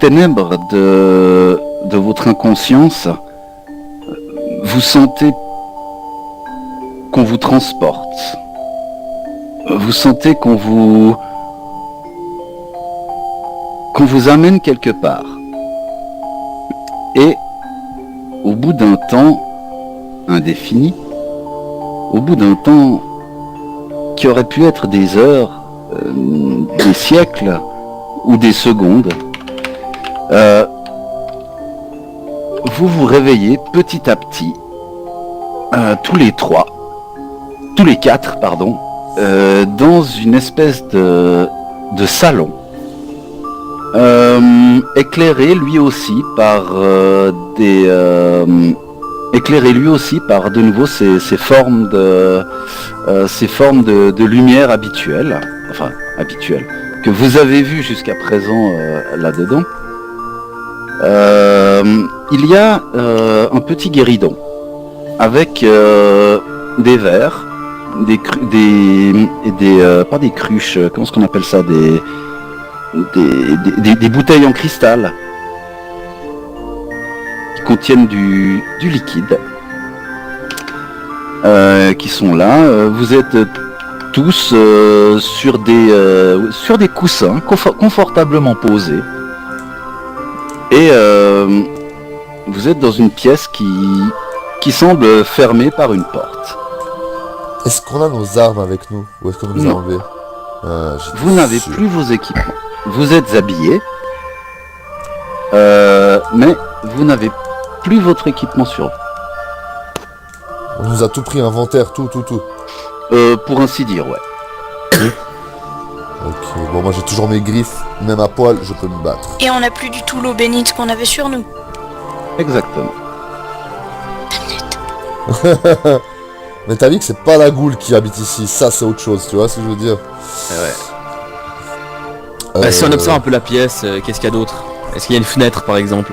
ténèbres de votre inconscience, vous sentez qu'on vous transporte. Vous sentez qu'on vous amène quelque part. Et au bout d'un temps indéfini, au bout d'un temps qui aurait pu être des heures, des siècles ou des secondes, vous vous réveillez petit à petit, tous les quatre, dans une espèce de salon, éclairé lui aussi par de nouveau ces formes de lumière habituelles, que vous avez vues jusqu'à présent là-dedans. Il y a un petit guéridon avec des verres, pas des cruches, comment est-ce qu'on appelle ça, des bouteilles en cristal qui contiennent du liquide, qui sont là. Vous êtes tous sur des coussins confortablement posés, et vous êtes dans une pièce qui semble fermée par une porte. Est-ce qu'on a nos armes avec nous, ou est-ce qu'on nous a enlevées? Vous n'avez plus vos équipements. Vous êtes habillés, mais vous n'avez plus votre équipement sur vous. On nous a tout pris, inventaire, tout. Pour ainsi dire, ouais. Ok, bon, moi j'ai toujours mes griffes, même à poil, je peux me battre. Et on n'a plus du tout l'eau bénite qu'on avait sur nous. Exactement. Mais t'as vu que c'est pas la goule qui habite ici, ça c'est autre chose, tu vois ce que je veux dire? Ouais. Si on observe un peu la pièce, qu'est-ce qu'il y a d'autre? Est-ce qu'il y a une fenêtre par exemple?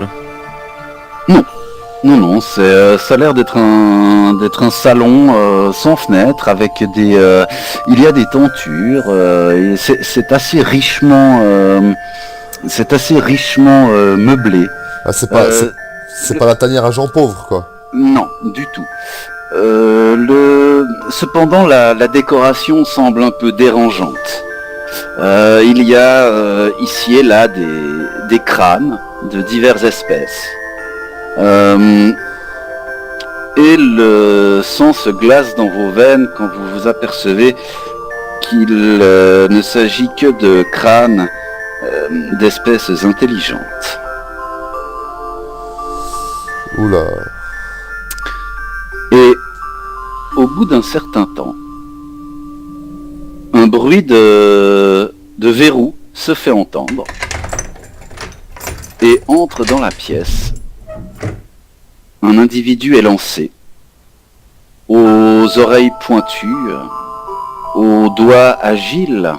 Non, ça a l'air d'être un salon sans fenêtre, avec il y a des tentures, et c'est assez richement meublé. Ah, c'est pas la tanière à gens pauvres, quoi. Non, du tout. Cependant, la décoration semble un peu dérangeante. Il y a ici et là des crânes de diverses espèces. Et le sang se glace dans vos veines quand vous vous apercevez qu'il ne s'agit que de crânes d'espèces intelligentes. Oula. Et au bout d'un certain temps, un bruit de verrou se fait entendre et entre dans la pièce. Un individu est lancé, aux oreilles pointues, aux doigts agiles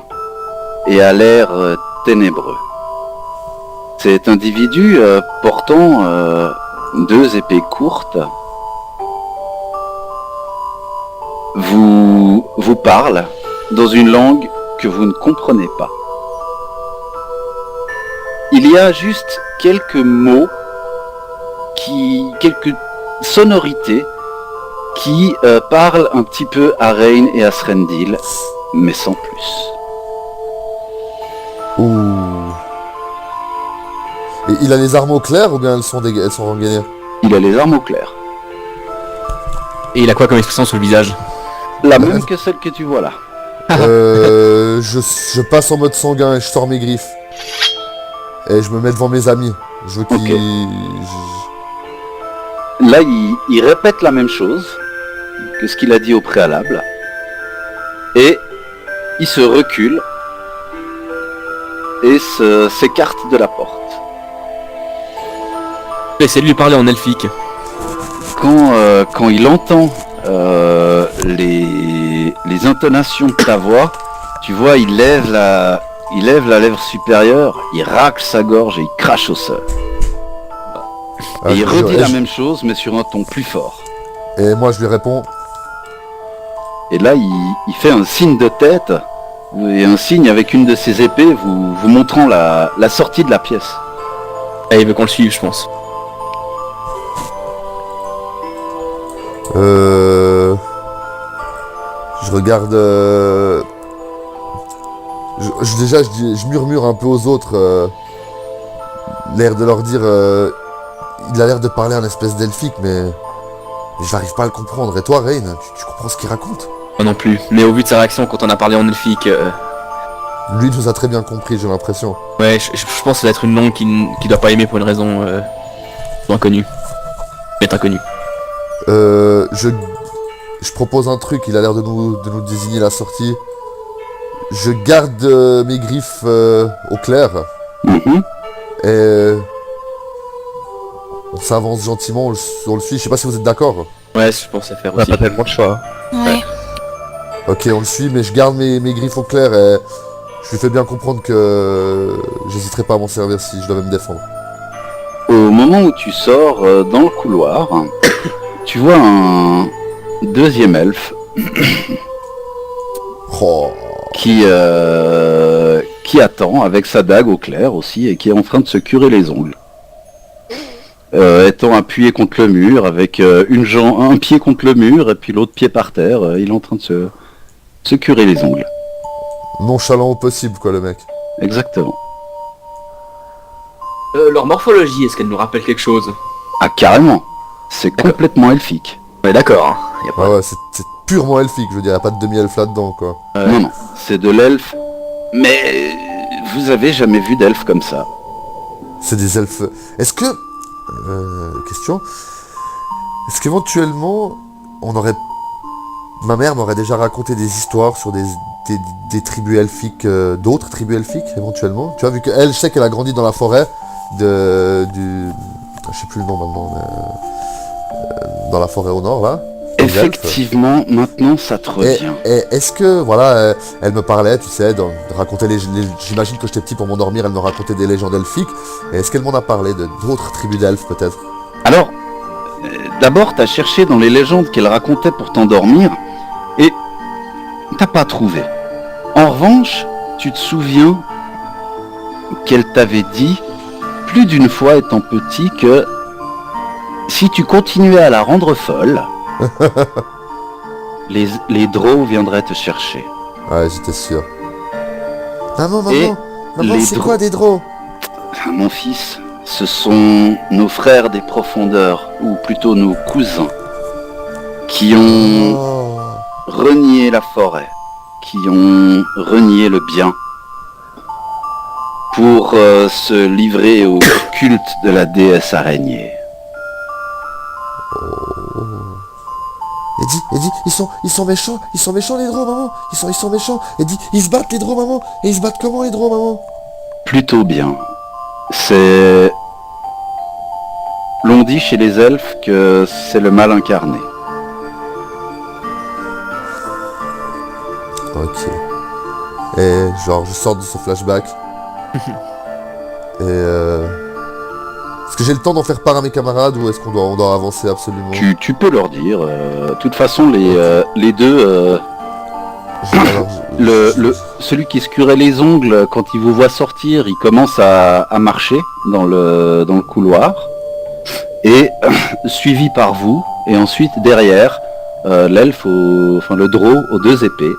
et à l'air ténébreux. Cet individu portant 2 épées courtes vous parle dans une langue que vous ne comprenez pas. Il y a juste quelques mots, quelques sonorités qui parlent un petit peu à Rain et à Srendil, mais sans plus. Ouh. Et il a les armes au clair ou bien elles sont rengainières? Il a les armes au clair. Et il a quoi comme expression sur le visage? La même que celle que tu vois là. Je passe en mode sanguin et je sors mes griffes. Et je me mets devant mes amis. Je veux qu'ils... Okay. Là, il répète la même chose que ce qu'il a dit au préalable. Et il se recule et s'écarte de la porte. Essayez de lui parler en elfique. Quand il entend les intonations de ta voix, tu vois, il lève la lèvre supérieure, il racle sa gorge et il crache au sol. Et il redit la même chose, mais sur un ton plus fort. Et moi je lui réponds. Et là, il fait un signe de tête, et un signe avec une de ses épées, vous montrant la sortie de la pièce. Et il veut qu'on le suive, je pense. Je regarde... Je murmure un peu aux autres, l'air de leur dire... il a l'air de parler un espèce d'elfique, mais je n'arrive pas à le comprendre. Et toi, Rain, tu comprends ce qu'il raconte? Moi non plus. Mais au vu de sa réaction quand on a parlé en elfique, Lui nous a très bien compris, j'ai l'impression. ouais, je pense que ça doit être une langue qu'il doit pas aimer pour une raison inconnue. Mais inconnue. Je propose un truc, il a l'air de nous désigner la sortie. Je garde mes griffes au clair Mhm. et on s'avance gentiment, on le suit. Je sais pas si vous êtes d'accord. Ouais, je pense à faire On n'a aussi. pas tellement de choix. Ouais. Ok, on le suit, mais je garde mes griffes au clair et je lui fais bien comprendre que j'hésiterai pas à m'en servir si je devais me défendre. Au moment où tu sors dans le couloir, tu vois un deuxième elfe Oh. qui attend avec sa dague au clair aussi et qui est en train de se curer les ongles. Étant appuyé contre le mur avec un pied contre le mur et puis l'autre pied par terre, il est en train de se curer les ongles. Nonchalant au possible, quoi, le mec. Exactement. Leur morphologie, est-ce qu'elle nous rappelle quelque chose? Ah carrément. C'est complètement elfique. Ouais, d'accord. Hein. Y a pas... Ah ouais, c'est purement elfique, je veux dire, y a pas de demi-elfe là-dedans, quoi. Non, non, c'est de l'elfe. Mais vous avez jamais vu d'elfe comme ça. C'est des elfes... Est-ce que... question... Est-ce qu'éventuellement, ma mère m'aurait déjà raconté des histoires sur des tribus elfiques, d'autres tribus elfiques, éventuellement? Tu vois, vu qu'elle, je sais qu'elle a grandi dans la forêt je sais plus le nom maintenant, mais... dans la forêt au nord, là. des elfes. Effectivement, maintenant ça te revient. Et est-ce que, voilà, elle me parlait, tu sais, de raconter j'imagine que j'étais petit pour m'endormir, elle me racontait des légendes elfiques. Et est-ce qu'elle m'en a parlé d'autres tribus d'elfes, peut-être? Alors, d'abord t'as cherché dans les légendes qu'elle racontait pour t'endormir, et t'as pas trouvé. En revanche, tu te souviens qu'elle t'avait dit, plus d'une fois étant petit, que si tu continuais à la rendre folle, les drows viendraient te chercher. Ouais, j'étais sûr. Maman, Et les c'est dro- quoi des drôles? Ah, mon fils, ce sont nos frères des profondeurs, ou plutôt nos cousins, qui ont Oh. renié la forêt, qui ont renié le bien, pour se livrer au culte de la déesse araignée. Eddie, ils sont méchants les drôles, maman. Ils sont méchants. Eddie, ils se battent les drôles, maman. Et ils se battent comment les drôles, maman? Plutôt bien. C'est... L'on dit chez les elfes que c'est le mal incarné. Ok. Et genre, je sors de ce flashback. Et est-ce que j'ai le temps d'en faire part à mes camarades ou est-ce on doit avancer absolument? Tu peux leur dire. De toute façon, les deux... Alors, celui qui se curait les ongles, quand il vous voit sortir, il commence à marcher dans le couloir. Et suivi par vous. Et ensuite, derrière, l'elfe, le drow aux deux épées,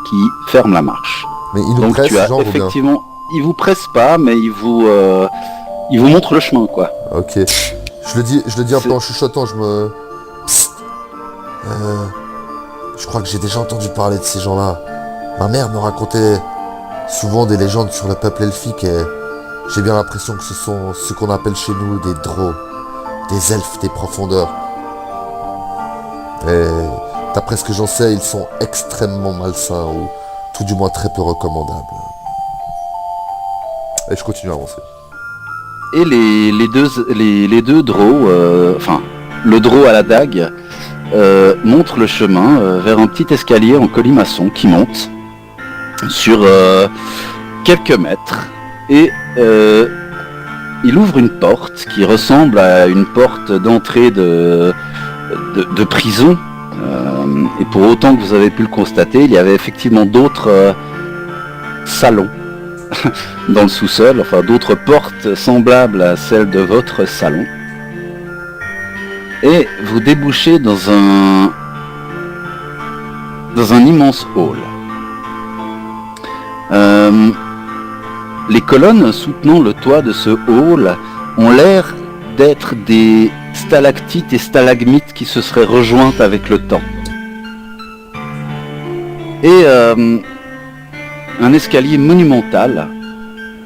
qui ferme la marche. mais il nous Donc presse, tu as genre, ou bien? effectivement... Il vous presse pas, mais il vous montre le chemin, quoi. Ok. Je le dis un peu en chuchotant, Psst. Je crois que j'ai déjà entendu parler de ces gens-là. Ma mère me racontait souvent des légendes sur le peuple elfique et j'ai bien l'impression que ce sont ce qu'on appelle chez nous des drows, des elfes des profondeurs. Et d'après ce que j'en sais, ils sont extrêmement malsains ou tout du moins très peu recommandables. Et je continue à avancer. Et les deux drows, le drow à la dague, montre le chemin vers un petit escalier en colimaçon qui monte sur quelques mètres et il ouvre une porte qui ressemble à une porte d'entrée de prison. Et pour autant que vous avez pu le constater, il y avait effectivement d'autres salons dans le sous-sol, enfin d'autres portes semblables à celles de votre salon. Et vous débouchez dans un immense hall. Les colonnes soutenant le toit de ce hall ont l'air d'être des stalactites et stalagmites qui se seraient rejointes avec le temps. Et un escalier monumental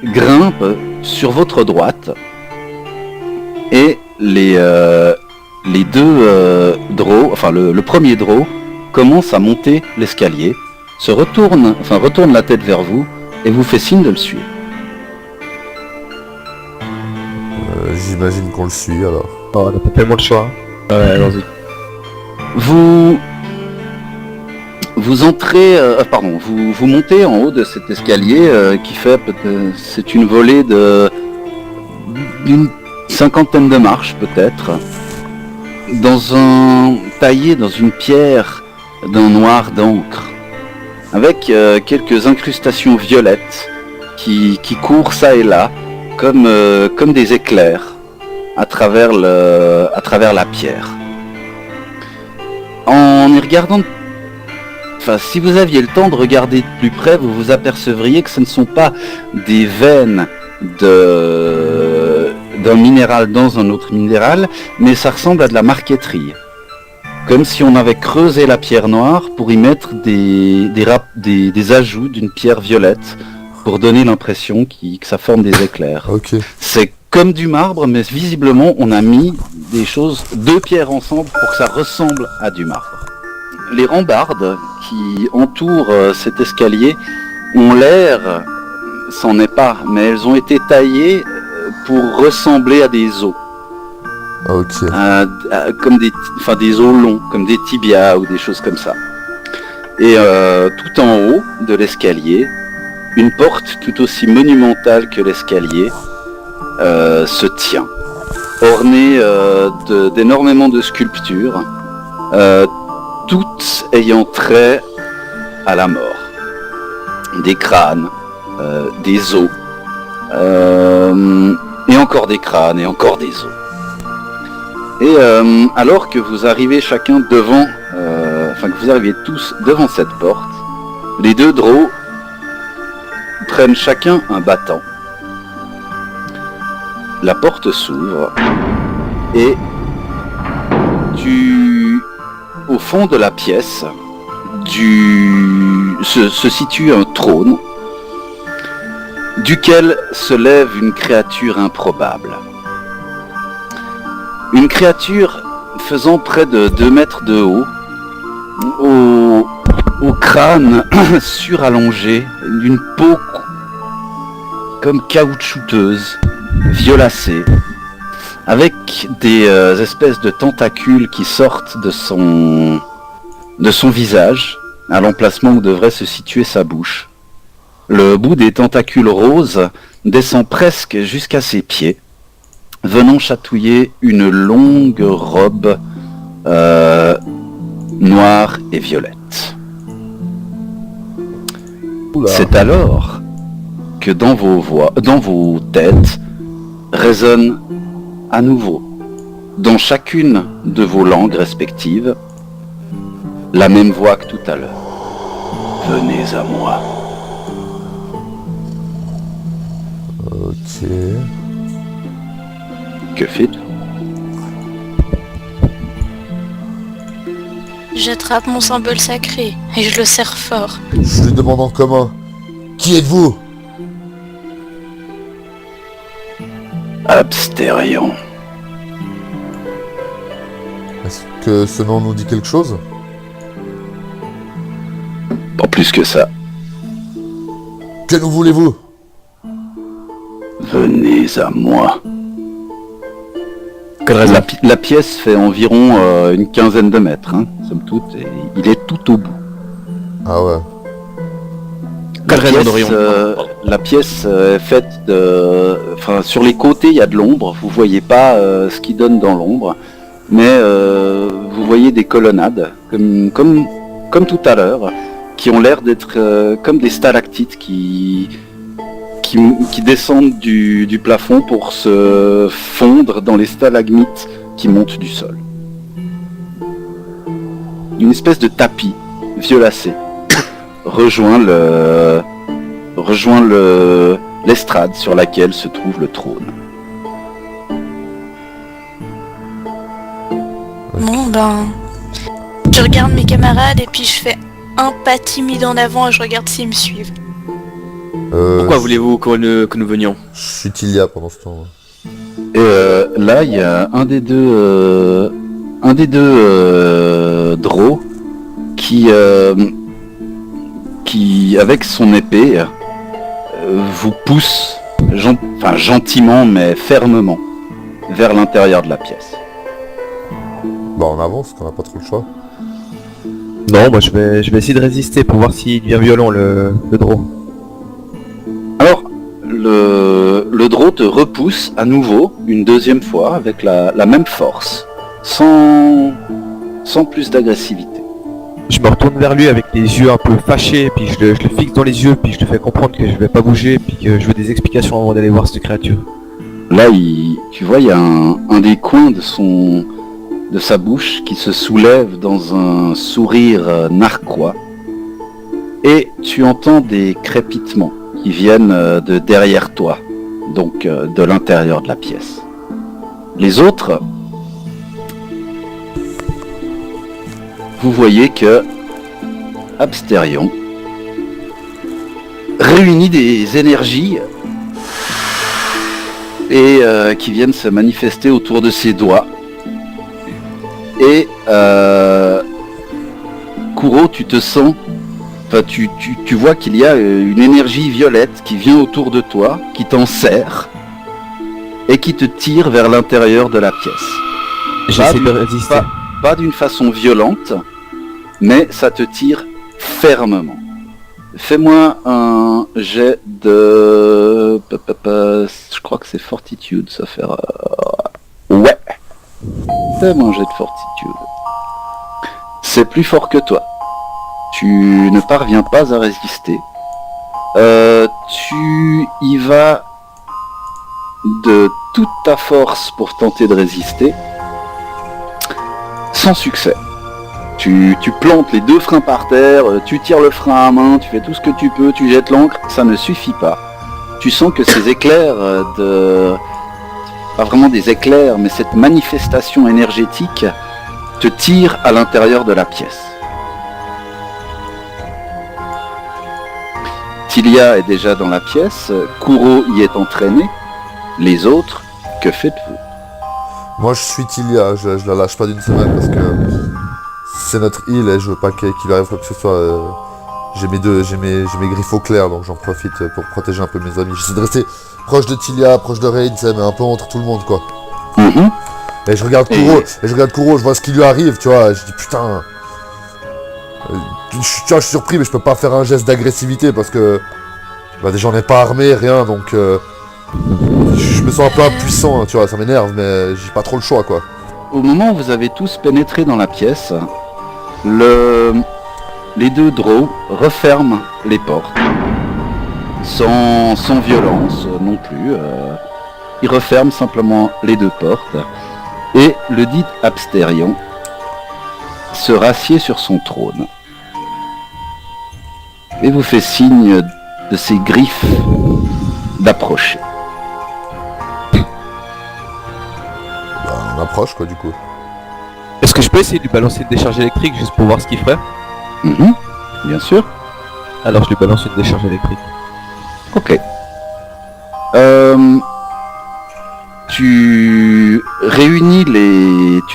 grimpe sur votre droite et les deux draws, enfin le premier draw commence à monter l'escalier, retourne la tête vers vous et vous fait signe de le suivre. J'imagine qu'on le suit alors. Oh, on n'a pas tellement le choix. Ouais, allons-y. Vous entrez, vous montez en haut de cet escalier qui fait, c'est une volée d'une cinquantaine de marches peut-être, taillé dans une pierre d'un noir d'encre, avec quelques incrustations violettes qui courent ça et là, comme des éclairs à travers la pierre. En y regardant, si vous aviez le temps de regarder de plus près, vous vous apercevriez que ce ne sont pas des veines d'un minéral dans un autre minéral, mais ça ressemble à de la marqueterie. Comme si on avait creusé la pierre noire pour y mettre des ajouts d'une pierre violette, pour donner l'impression que ça forme des éclairs. Ok. C'est comme du marbre, mais visiblement on a mis deux pierres ensemble pour que ça ressemble à du marbre. Les rambardes qui entourent cet escalier ont l'air, c'en est pas, mais elles ont été taillées pour ressembler à des os. Ok. Comme des os longs, comme des tibias ou des choses comme ça. Et tout en haut de l'escalier, une porte tout aussi monumentale que l'escalier se tient, ornée d'énormément de sculptures, toutes ayant trait à la mort. Des crânes, des os, et encore des crânes, et encore des os. Et alors que vous arrivez chacun devant, que vous arrivez tous devant cette porte, les deux draws prennent chacun un battant. La porte s'ouvre et au fond de la pièce se situe un trône duquel se lève une créature improbable. Une créature faisant près de 2 mètres de haut, au crâne surallongé, d'une peau comme caoutchouteuse, violacée, avec des espèces de tentacules qui sortent de son visage, à l'emplacement où devrait se situer sa bouche. Le bout des tentacules roses descend presque jusqu'à ses pieds, venant chatouiller une longue robe noire et violette. Oula. C'est alors que dans vos têtes résonne à nouveau, dans chacune de vos langues respectives, la même voix que tout à l'heure. Venez à moi. Ok. Que faites-vous? J'attrape mon symbole sacré et je le serre fort. Je lui demande en commun. Qui êtes-vous? Abstérion. Est-ce que ce nom nous dit quelque chose? Pas plus que ça. Que nous voulez-vous? Venez à moi. Quelle raison? La pièce fait environ une quinzaine de mètres, somme toute, et il est tout au bout. Ah ouais. Quelle raison d'Orion? La pièce est faite de... sur les côtés, il y a de l'ombre. Vous voyez pas ce qui donne dans l'ombre. Mais vous voyez des colonnades, comme tout à l'heure, qui ont l'air d'être comme des stalactites qui qui descendent du plafond pour se fondre dans les stalagmites qui montent du sol. Une espèce de tapis violacé rejoint l'estrade sur laquelle se trouve le trône. Bon ben... Je regarde mes camarades et puis je fais un pas timide en avant et je regarde s'ils me suivent. Pourquoi voulez-vous que nous venions? Je suis Tilia pendant ce temps. Et là, il y a un des deux Drow qui, avec son épée, vous pousse gentiment mais fermement vers l'intérieur de la pièce. Bah on avance, qu'on n'a pas trop le choix. Non, moi je vais essayer de résister pour voir s'il devient violent le Drow. Alors, le Drow te repousse à nouveau, une deuxième fois, avec la même force, sans plus d'agressivité. Je me retourne vers lui avec les yeux un peu fâchés, puis je le fixe dans les yeux, puis je le fais comprendre que je vais pas bouger, puis que je veux des explications avant d'aller voir cette créature. Là, tu vois, il y a un des coins de sa bouche qui se soulève dans un sourire narquois, et tu entends des crépitements qui viennent de derrière toi, donc de l'intérieur de la pièce. Les autres, vous voyez que Absterion réunit des énergies et qui viennent se manifester autour de ses doigts. Et Kuro, tu te sens, tu vois qu'il y a une énergie violette qui vient autour de toi, qui t'enserre et qui te tire vers l'intérieur de la pièce. J'essaie de résister. Pas d'une façon violente, mais ça te tire fermement. Fais-moi un jet de... Je crois que c'est Fortitude, ça fait... Ouais. Fais-moi un jet de Fortitude. C'est plus fort que toi. Tu ne parviens pas à résister. Tu y vas de toute ta force pour tenter de résister. Sans succès. Tu plantes les deux freins par terre, tu tires le frein à main, tu fais tout ce que tu peux, tu jettes l'ancre, ça ne suffit pas. Tu sens que ces éclairs pas vraiment des éclairs, mais cette manifestation énergétique te tire à l'intérieur de la pièce. Tilia est déjà dans la pièce, Kuro y est entraîné. Les autres, que faites-vous? Moi je suis Tilia, je la lâche pas d'une semaine parce que c'est notre île et je veux pas qu'il arrive quoi que ce soit. J'ai mes griffes au clair, donc j'en profite pour protéger un peu mes amis. J'essaie de rester proche de Tilia, proche de Rain, mais un peu entre tout le monde quoi. Et je regarde Kuro, je vois ce qui lui arrive, tu vois, je dis putain. Je suis surpris mais je peux pas faire un geste d'agressivité parce que déjà on n'est pas armé, rien, donc je me sens un peu impuissant, hein, tu vois, ça m'énerve, mais j'ai pas trop le choix quoi. Au moment où vous avez tous pénétré dans la pièce, les deux Drow referment les portes, sans violence non plus. Ils referment simplement les deux portes, et le dit Absterion se rassied sur son trône, et vous fait signe de ses griffes d'approcher. On approche quoi du coup. Est-ce que je peux essayer de lui balancer une décharge électrique juste pour voir ce qu'il ferait? Bien sûr. Alors je lui balance une décharge électrique. Ok. Tu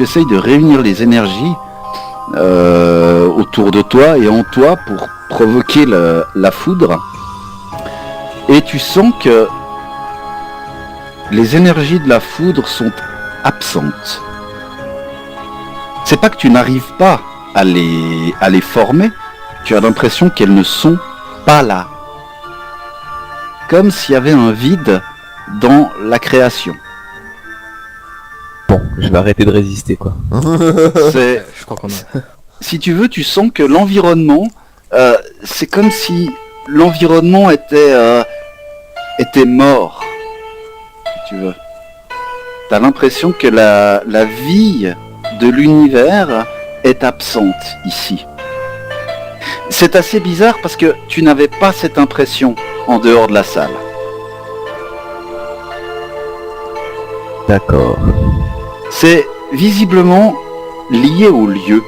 essayes de réunir les énergies autour de toi et en toi pour provoquer la foudre. Et tu sens que les énergies de la foudre sont absentes. C'est pas que tu n'arrives pas à les former, tu as l'impression qu'elles ne sont pas là. Comme s'il y avait un vide dans la création. Bon, je vais arrêter de résister quoi. Je crois qu'on a... Si tu veux, tu sens que l'environnement, c'est comme si l'environnement était était mort, si tu veux. T'as l'impression que la vie de l'univers est absente ici. C'est assez bizarre parce que tu n'avais pas cette impression en dehors de la salle. D'accord. C'est visiblement lié au lieu.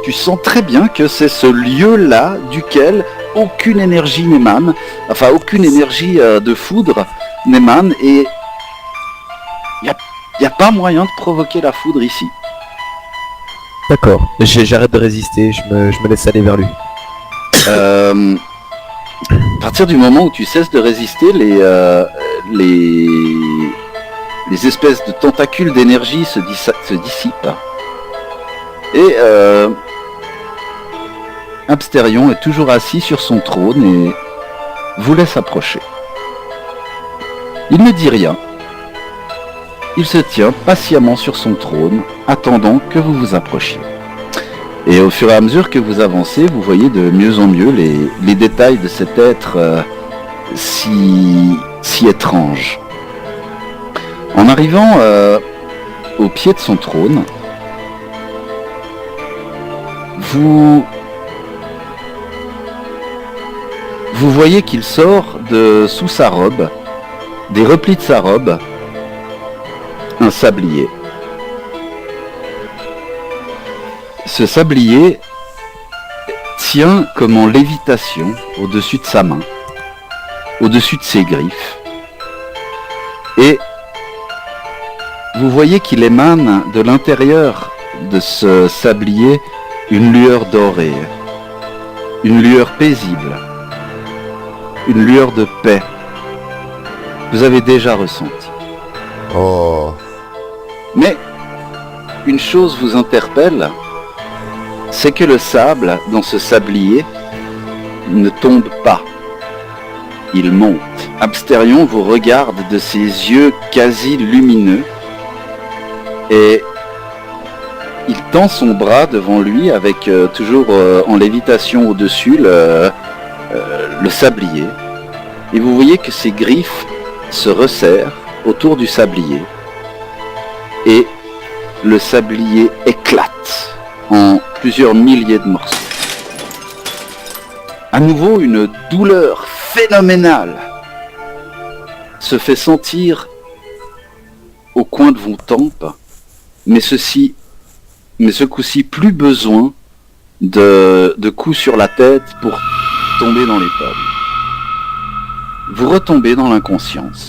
Tu sens très bien que c'est ce lieu-là duquel aucune énergie n'émane, enfin aucune énergie de foudre n'émane, et il n'y a pas moyen de provoquer la foudre ici. D'accord. J'arrête de résister, je me laisse aller vers lui. À partir du moment où tu cesses de résister, les espèces de tentacules d'énergie se dissipent. Et Absterion est toujours assis sur son trône et vous laisse approcher. Il ne dit rien. Il se tient patiemment sur son trône, attendant que vous vous approchiez. Et au fur et à mesure que vous avancez, vous voyez de mieux en mieux les détails de cet être si étrange. En arrivant au pied de son trône, vous voyez qu'il sort de sous sa robe, des replis de sa robe, un sablier. Ce sablier tient comme en lévitation au-dessus de sa main, au-dessus de ses griffes. Et vous voyez qu'il émane de l'intérieur de ce sablier une lueur dorée, une lueur paisible, une lueur de paix. Vous avez déjà ressenti. Oh. Mais une chose vous interpelle, c'est que le sable dans ce sablier ne tombe pas. Il monte. Absterion vous regarde de ses yeux quasi lumineux et il tend son bras devant lui avec toujours en lévitation au-dessus le sablier. Et vous voyez que ses griffes se resserrent autour du sablier et le sablier éclate en plusieurs milliers de morceaux. À nouveau, une douleur phénoménale se fait sentir au coin de vos tempes, mais ce coup-ci plus besoin de coups sur la tête pour tomber dans les pommes. Vous retombez dans l'inconscience.